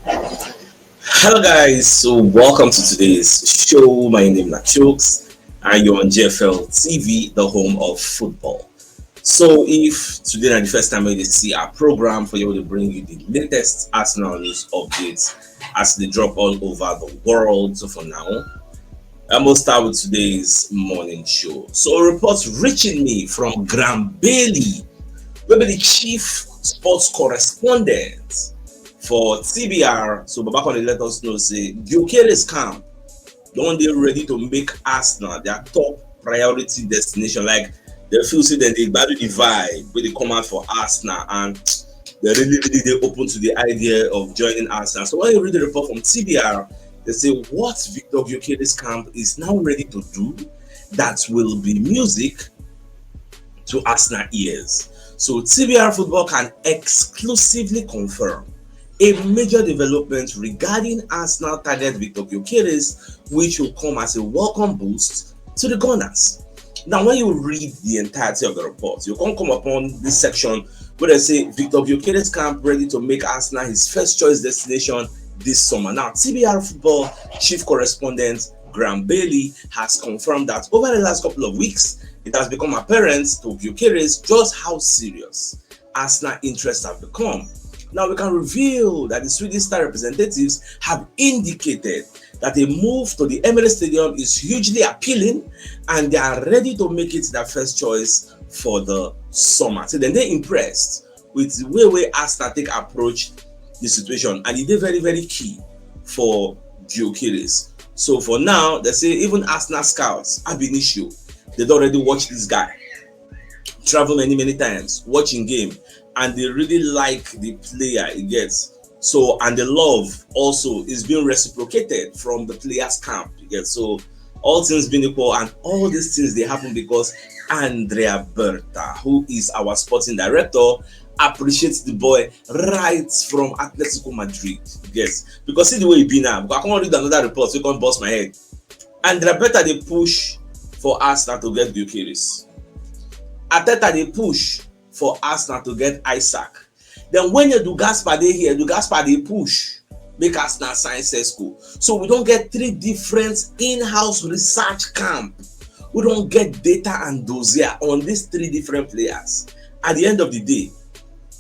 Hello guys, so welcome to today's show. My name is CHUKS and you're on JFL TV, the home of football. So if today is the first time you see our program for you to bring you the latest Arsenal news updates as they drop all over the world. So for now, I'm gonna start with today's morning show. So reports reaching me from Graham Bailey, maybe the chief sports correspondent for TBR. So Babakon let us know say Gyokeres camp don dey ready to make Arsenal their top priority destination. Like they feel say dem dey gbadu the vibe wey dey come out for Arsenal and they really dey open to the idea of joining Arsenal. So when you read the report from TBR, they say what Victor Gyokeres camp is now ready to do that will be music to Arsenal ears. So TBR Football can exclusively confirm a major development regarding Arsenal target Victor Gyokeres, which will come as a welcome boost to the Gunners. Now, when you read the entirety of the report, you can come upon this section where they say Victor Gyokeres camp ready to make Arsenal his first choice destination this summer. Now, TBR Football chief correspondent Graham Bailey has confirmed that over the last couple of weeks, it has become apparent to Gyokeres just how serious Arsenal interests have become. Now we can reveal that the Swedish star representatives have indicated that a move to the Emirates Stadium is hugely appealing and they are ready to make it their first choice for the summer. So then they're impressed with the way Arsenal take approach the situation, and it is very, very key for Gyokeres. So for now, they say even Arsenal scouts have been issue. They've already watched this guy travel many times, watching game, and they really like the player he gets. So and the love also is being reciprocated from the players camp. You get, so all things being equal, and all these things they happen because Andrea Berta, who is our sporting director, appreciates the boy right from Atletico Madrid. Yes, because see the way he be now. I can't read another report, so you can't bust my head. Andrea Berta they push for Arsenal to get Gyokeres. Ateta they push for Arsenal to get Isaac. Then when you do Gaspar they here, do Gaspar they push make Arsenal sign Sesko. So we don't get three different in-house research camp. We don't get data and dossier on these three different players. At the end of the day,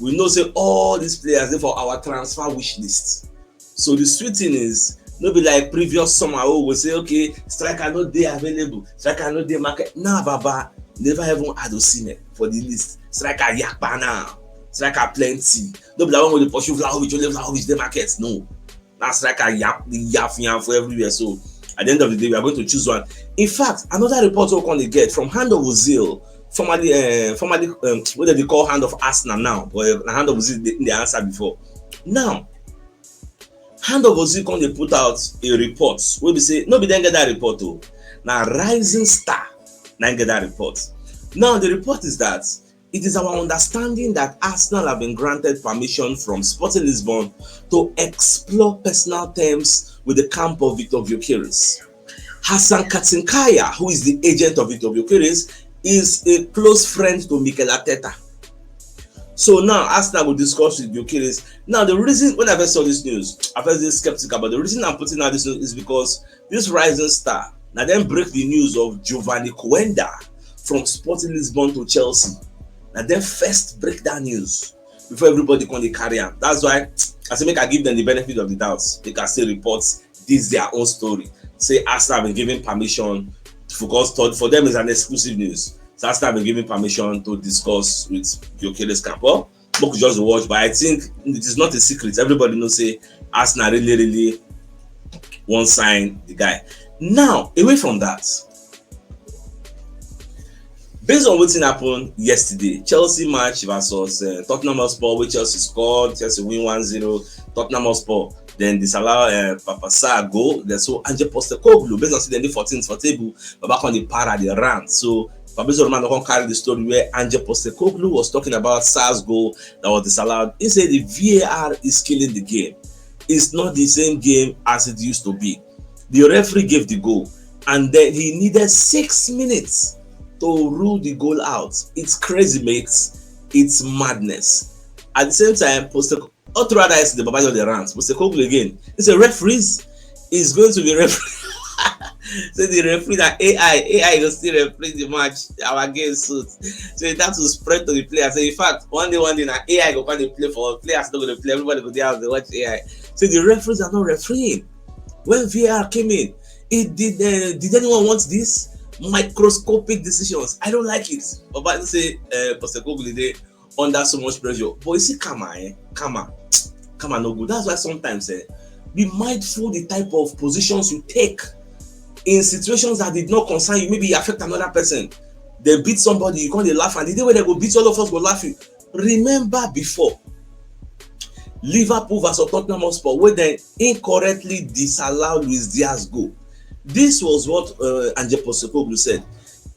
we know say all these players are for our transfer wish list. So the sweet thing is, no be like previous summer, oh, we say okay, striker no dey available, striker no dey market. Nah, Baba, never even had Osimhen for the list. Striker yakpa now, striker plenty. No be like one with the pursue Vlahovic, only Vlahovic dey market. No, now striker yap for everywhere. So at the end of the day, we are going to choose one. In fact, another report we can get from Hand of Ozil, formerly what they call Hand of Arsenal now, but Hand of Ozil in the answer before. Now, Hand of Ozil come dey put out a report wey be say no be dem get that report o. Na Rising Star na get that report. Now the report is that it is our understanding that Arsenal have been granted permission from Sporting Lisbon to explore personal terms with the camp of Victor Gyokeres. Hassan Katinkaya, who is the agent of Victor Gyokeres, is a close friend to Mikel Arteta. So now Arsenal will discuss with Gyokeres. Now the reason when I first saw this news, I felt skeptical, but the reason I'm putting out this news is because this Rising Star now then break the news of Giovanni Coenda from Sporting Lisbon to Chelsea. Now then first break that news before everybody can carry on. That's why I say make I give them the benefit of the doubt. They can still report this their own story. Say Arsenal have been given permission to focus for them is an exclusive news. So Arsenal have been given permission to discuss with Gyokeres camp. Well, we could just watch, but I think it is not a secret. Everybody knows say Arsenal really won't sign the guy. Now, away from that, based on what happened yesterday, Chelsea match versus Tottenham Hotspur, where Chelsea scored, Chelsea win 1-0, Tottenham Hotspur then disallow Papasa goal. Then so Ange Postecoglou, based on saying the 14th for table, but back on the para the run. So Fabrizio Romano can carry the story where Ange Postecoglou was talking about Sar's goal that was disallowed. He said the VAR is killing the game. It's not the same game as it used to be. The referee gave the goal, and then he needed 6 minutes to rule the goal out. It's crazy, mates. It's madness. At the same time, All throughout that the Baba just the rant. Postecoglou again. It's a referees is going to be referee. So the referee that AI will still referee the match our game suit. So that will spread to the players. So in fact, one day now AI go come dey play for players not going to play. Everybody go there they watch AI. So the referees are not refereeing. When VAR came in, it did anyone want this? Microscopic decisions. I don't like it. But say Postecoglou dey under so much pressure. But you see Kama no good. That's why sometimes be mindful the type of positions you take in situations that did not concern you. Maybe you affect another person, they beat somebody, you can't laugh, and the day when they go beat all of us go laugh you. Remember before Liverpool versus Tottenham Hotspur where they incorrectly disallowed Luis Diaz goal. This was what Ange Postecoglou said.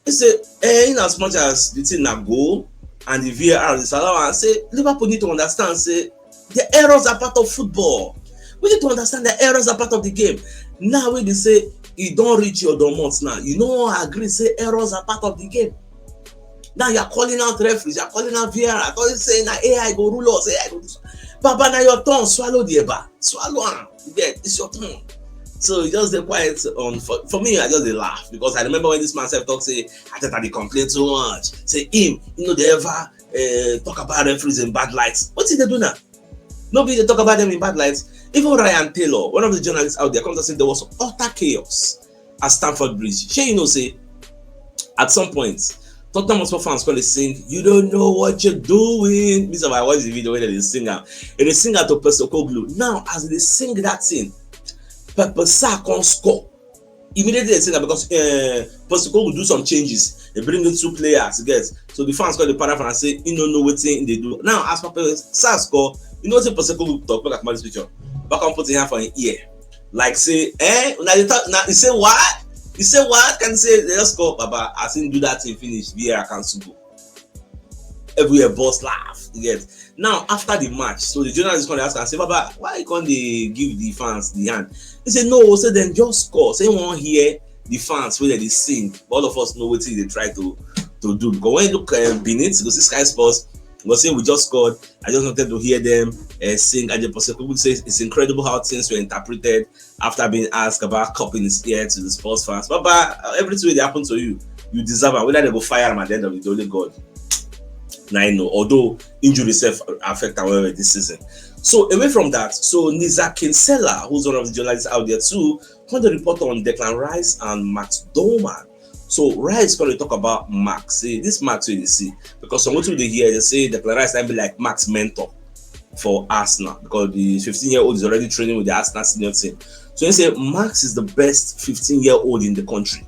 He said in as much as the thing na goal and the VAR disallow, and say Liverpool need to understand say the errors are part of football. We need to understand the errors are part of the game. Now when they say you don't reach your domot now, you know agree say errors are part of the game. Now you're calling out referees, you're calling out VAR, you're saying that AI go rule us, AI go do so. Baba, now your turn, swallow the eba, swallow am. Yeah, it's your turn. So just the quiet on for me, I just laugh because I remember when this man self talk say I thought they complain too much. Say him, you know, they ever talk about referees in bad lights. What did they do now? Nobody they talk about them in bad lights. Even Ryan Taylor, one of the journalists out there, comes and say there was utter chaos at Stamford Bridge. Sure, you know, say at some point, Tottenham Hotspur fans call it sing, you don't know what you're doing. Mr. I watched the video where they sing out. And they sing out to Postecoglou. Now, as they sing that thing, Pepe Sarr can't score. Immediately they say that because Postecoglou will do some changes. They bring in 2 players, get. So the fans call the paragraph and say, you don't know what thing they do. Now, as Pepe Sarr score, you know what Postecoglou talk about this picture? Back and put in hand for an ear. Like say, now you say what? You say what? Can you say they just score, Baba? I think do that thing finish. VAR cancel go. Everywhere boss laugh. You get. Now after the match, so the journalist come ask and say, Baba, why can't they give the fans the hand? He say no, say then just score. Say won't hear the fans where they sing. But all of us know what they try to do. Because when you look beneath, because this Sky Sports was saying we just scored. I just wanted to hear them sing. And the Postecoglou says it's incredible how things were interpreted after being asked about cupping his ear to the sports fans. But everything that happened to you, you deserve it. Whether they go fire him at the end of the only God. Now I know. Although injury self affect however this season. So away from that, so Niza Kinsella, who's one of the journalists out there too, found a report on Declan Rice and Max Doman. So Rice is going to talk about Max. See, this Max you see, because some people they hear they say Declan Rice might be like Max's mentor for Arsenal because the 15-year-old is already training with the Arsenal senior team. So they say Max is the best 15-year-old in the country.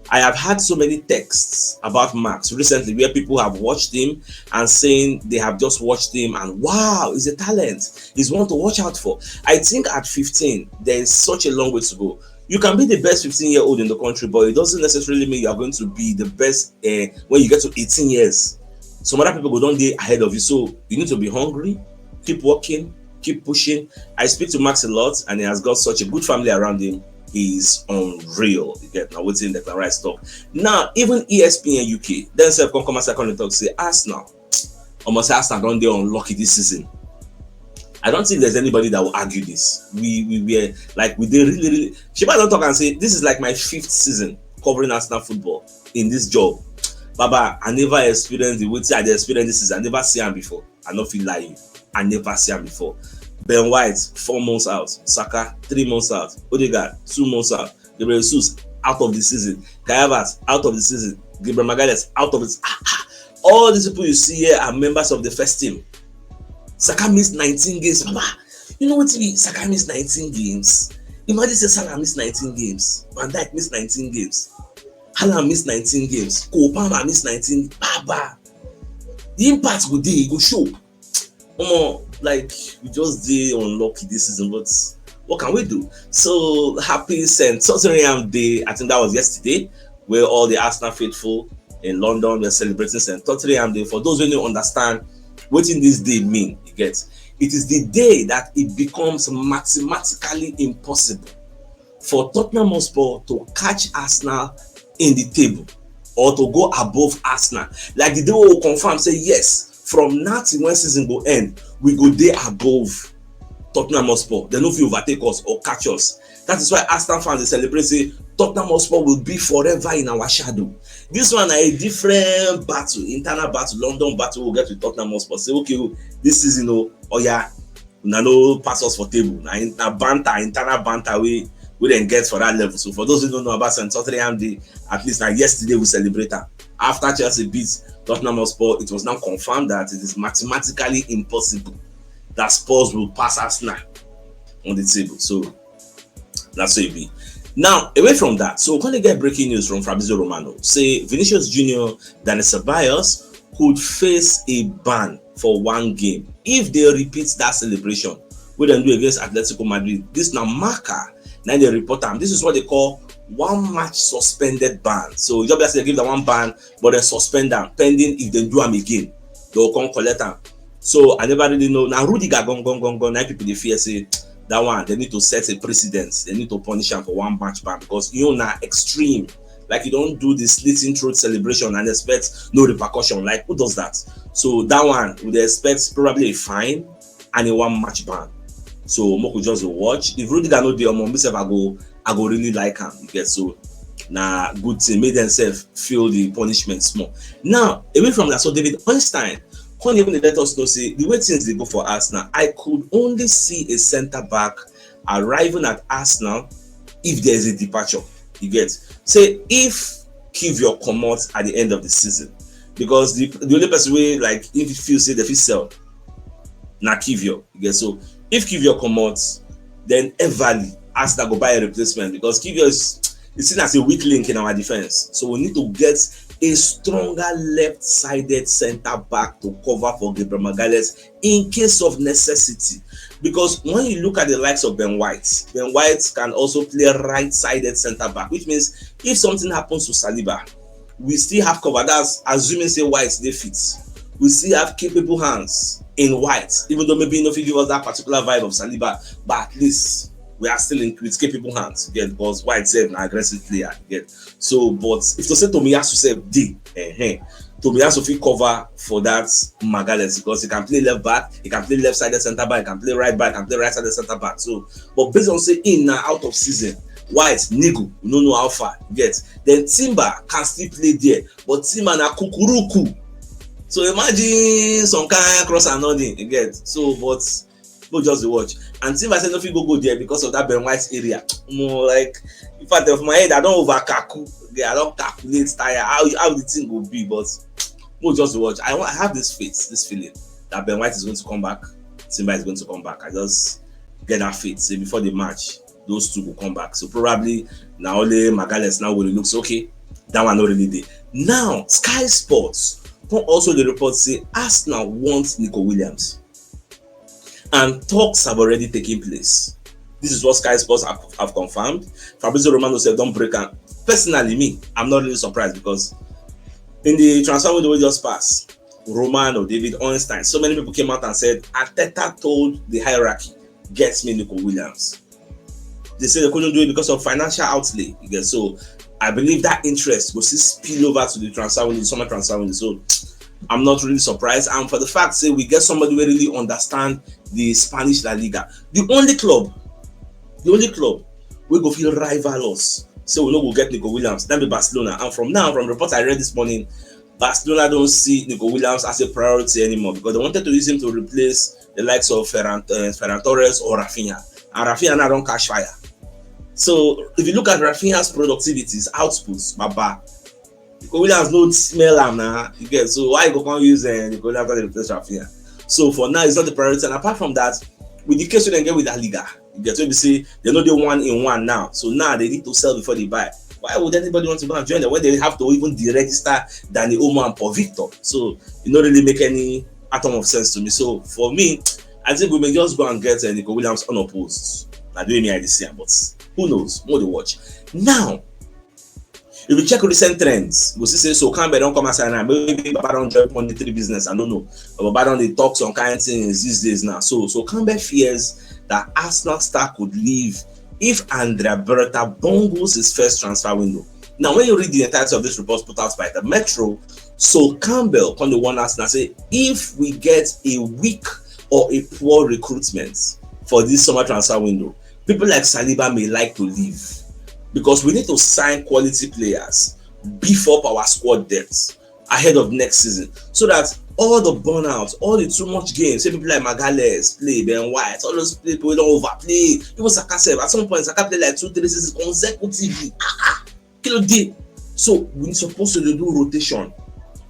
I have had so many texts about Max recently where people have watched him and saying they have just watched him and wow, he's a talent. He's one to watch out for. I think at 15, there is such a long way to go. You can be the best 15-year-old in the country, but it doesn't necessarily mean you are going to be the best when you get to 18 years. Some other people go down there ahead of you. So you need to be hungry, keep working, keep pushing. I speak to Max a lot and he has got such a good family around him. He's unreal. You get now waiting the right talk. Now, even ESPN UK, then self come and second talk say Arsenal. Almost Arsenal don't they unlucky this season. I don't think there's anybody that will argue this. We like we did really Shiba don't talk and say this is like my 5th season covering Arsenal football in this job. Baba, I never experienced the way I experienced this season. I never see him before. I don't feel lying. I never see him before. Ben White 4 months out, Saka 3 months out, Odegaard 2 months out, Gabriel Jesus out of the season, Kai Havertz out of the season, Gabriel Magalhaes out of it. All these people you see here are members of the first team. Saka missed 19 games. Baba, you know what? Saka missed 19 games. Imagine say Salah missed 19 games. Van Dijk missed 19 games. Haaland missed 19 games. Cole Palmer missed 19. Baba, the impact go dey, go show. Like we just did unlucky this season, but what can we do? So happy St. Totteringham Day. I think that was yesterday, where all the Arsenal faithful in London were celebrating St. Totteringham Day. For those who don't understand what in this day mean, you get it is the day that it becomes mathematically impossible for Tottenham Hotspur to catch Arsenal in the table or to go above Arsenal. Like the day we will confirm, say yes, from now till when season go end, we go there above Tottenham Hotspur. They no fit overtake us or catch us. That is why Arsenal fans they celebrate say Tottenham Hotspur will be forever in our shadow. This one a different battle, internal battle, London battle. We'll get with Tottenham Hotspur. Say okay, this season, oh yeah, una no pass us for table. Na banter, internal banter we didn't get for that level. So for those who don't know about St. Totteringham Day, at least like yesterday we celebrate her. After Chelsea beat Tottenham Hotspur, it was now confirmed that it is mathematically impossible that Spurs will pass Arsenal on the table. So that's what it be. Now, away from that, so we're going to get breaking news from Fabrizio Romano. Say Vinicius Jr, Dani Ceballos could face a ban for one game if they repeat that celebration we then do against Atletico Madrid. This now marker, now they report them. This is what they call one match suspended ban. So you just give them one ban, but they suspend them pending if they do them again. They will come collect them. So I never really know. Now Rudiger gone. Now people they fear say that one they need to set a precedent. They need to punish him for one match ban because you know now extreme. Like you don't do the slitting throat celebration and expect no repercussion. Like who does that? So that one would expect probably a fine and a one match ban. So Moko just watch. If Rudiger no dey on myself, I go really like him. You get so now good thing made themselves feel the punishment small. Now away from that, so David Einstein can't even let us know say the way things they go for Arsenal. I could only see a centre back arriving at Arsenal if there is a departure. You get say if Kivior come out at the end of the season, because the only person way like if you feel say the fit sell na Kivior. You get so if Kivior come out, then Everly Arsenal go buy a replacement because Kivior is seen as a weak link in our defense. So we need to get a stronger left-sided centre back to cover for Gabriel Magalhaes in case of necessity. Because when you look at the likes of Ben White can also play right-sided centre back, which means if something happens to Saliba, we still have cover. That's assuming say White they fit. We still have capable hands in White, even though maybe no give us that particular vibe of Saliba, but at least we are still with capable hands, get because White said an aggressive player, get so. But if to say Tomiyasu said D, Tomiyasu fit cover for that Magalhaes because he can play left back, he can play left-sided centre back, he can play right back, he can play right-sided centre back. So, but based on say in and out of season, White, Nigo, we don't know how far get. Then Timber can still play there, but Timber na kukuruku. So imagine some kind of cross and nothing, you get. So, but go just watch. And Timber said nothing go there because of that Ben White area. More like, in fact, of my head, I don't over I don't calculate tire how the thing will be, but we'll just watch. I have this faith, this feeling that Ben White is going to come back, Timber is going to come back. I just get that faith. Say before the match, those two will come back. So probably now only Magalhaes now will looks okay. That one not really there. Now Sky Sports also the report say Arsenal wants Nico Williams, and talks have already taken place. This is what Sky Sports have confirmed. Fabrizio Romano said don't break am. Personally, me, I'm not really surprised because in the transfer window we just passed, Romano, David Einstein, so many people came out and said Arteta told the hierarchy, get me Nico Williams. They said they couldn't do it because of financial outlay. You get so I believe that interest will still spill over to the transfer window, the summer transfer window. So I'm not really surprised. And for the fact say we get somebody who really understand the Spanish La Liga. The only club we go feel rival us. So we know we'll get Nico Williams. Then be Barcelona. And from reports I read this morning, Barcelona don't see Nico Williams as a priority anymore because they wanted to use him to replace the likes of Ferran Torres or Rafinha. And Rafinha now don't catch fire. So if you look at Rafinha's productivities, outputs, Baba, Nico Williams don't smell him now. You get so why you can't use Nico Williams to replace Rafinha? So for now, it's not the priority. And apart from that, with the case we then get with La Liga, you get to say they know they 1-in-1 now. So now they need to sell before they buy. Why would anybody want to go and join them when they have to even deregister Dani Olmo and Paul Victor? So it don't really make any atom of sense to me. So for me, I think we may just go and get Nico Williams unopposed. I don't mean I see, but who knows? More to watch. Now, if you check recent trends, we'll see say so Campbell don't come aside now. Maybe Baba don't join monetary business. I don't know. But Baba don't they talk some kind of things these days now. So Campbell fears that Arsenal star could leave if Andrea Berta bungles his first transfer window. Now, when you read the entirety of this report put out by the Metro, so Campbell on the one Arsenal say if we get a weak or a poor recruitment for this summer transfer window, people like Saliba may like to leave, because we need to sign quality players, beef up our squad depth ahead of next season, so that all the burnout, all the too much games, say people like Magales play, Ben White, all those people don't overplay. Even Saka said at some point Saka played like 2-3 seasons consecutively. Kilo day. So we're supposed to do rotation.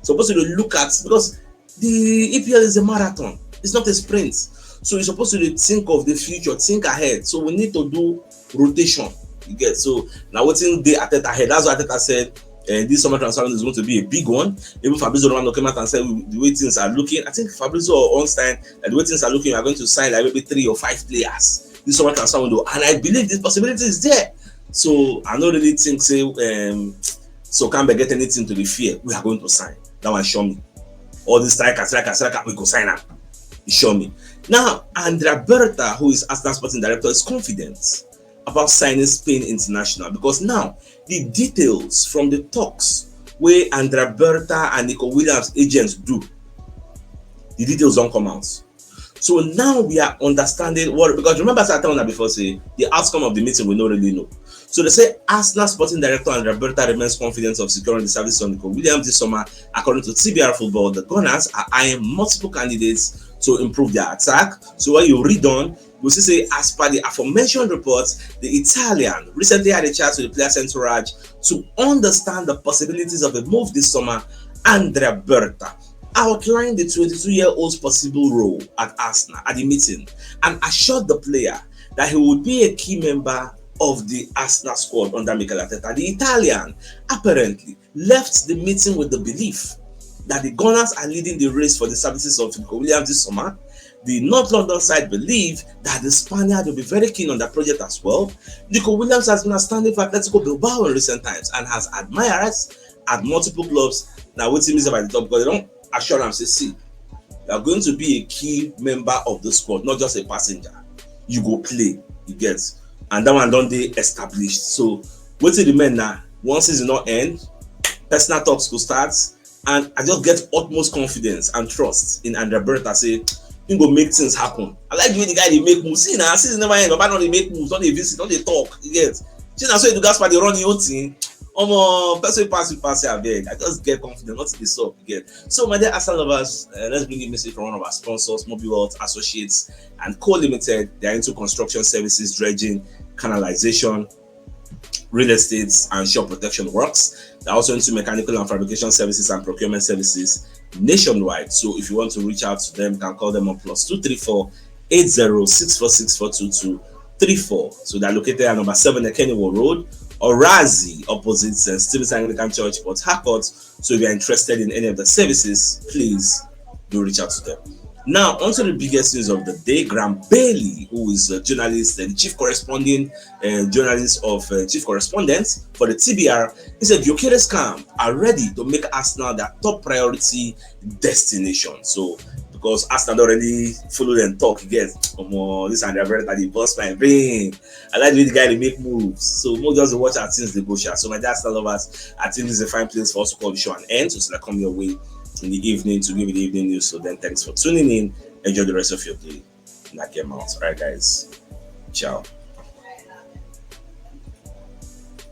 Supposed to look at, because the EPL is a marathon, it's not a sprint. So you're supposed to think of the future, think ahead. So we need to do rotation. You get, so now what's in the Ateta ahead? That's what Ateta said. This summer transfer is going to be a big one. Even Fabrizio Romano came out and said the way things are looking. I think Fabrizio or Ornstein, the way things are looking, we are going to sign like maybe 3 or 5 players this summer transfer window, and I believe this possibility is there. So I don't really think so can't get anything to the fear. We are going to sign. That one show me. All this striker, we go sign up. Show me. Now, Andrea Berta, who is Arsenal sporting director, is confident about signing Spain international, because now the details from the talks where Andrea Berta and Nico Williams agents do, the details don't come out. So now we are understanding what, because remember I told that before, say the outcome of the meeting we don't really know. So they say Arsenal sporting director Andrea Berta remains confident of securing the service of Nico Williams this summer. According to TBR Football, the Gunners are eyeing multiple candidates to improve their attack. So when you read on, you see say, as per the aforementioned reports, the Italian recently had a chat with the players' entourage to understand the possibilities of a move this summer. Andrea Berta outlined the 22-year-old's possible role at Arsenal at the meeting and assured the player that he would be a key member of the Arsenal squad under Mikel Arteta. The Italian apparently left the meeting with the belief that the Gunners are leading the race for the services of Nico Williams this summer. The North London side believe that the Spaniard will be very keen on the project as well. Nico Williams has been outstanding for Atletico Bilbao in recent times and has admirers at multiple clubs. Now, what team is about the top, because they don't assure them, say, see, you are going to be a key member of the squad, not just a passenger. You go play, you get. And that one don't they established. So, what's the remain now? Once season not end, personal talks will start, and I just get utmost confidence and trust in Andrea Berta. Say, he go make things happen. I like the way the guy they make moves. See now, season never end, but not they make moves, not they visit, not they talk. You get. See now, so you do Gaspar they run your team. Person pass I beg. I just get confident, not to be so. You get. So my dear Arsenal lovers, let's bring a message from one of our sponsors, Mobile World Associates and Co Limited. They are into construction services, dredging, canalization, real estate, and shore protection works. They're also into mechanical and fabrication services and procurement services nationwide. So if you want to reach out to them, you can call them on +234 8064622234. So they're located at number 7 Kennywood Road, Orazi, opposite St. Stephen's Anglican Church, Port Harcourt. So if you're interested in any of the services, please do reach out to them. Now, on to the biggest news of the day. Graham Bailey, who is a journalist and chief correspondent for the TBR, he said Gyokeres camp are ready to make Arsenal their top priority destination. So, because Arsenal already follow them talk, you get, this and that the boss my brain. I like the guy to make moves. So, more just watch our teams they go share. So, my dear Arsenal lovers, I think this is a fine place for us to call the show an end. So, I come your way in the evening to give you the evening news. So then thanks for tuning in. Enjoy the rest of your day. Knock him out. Alright guys. Ciao.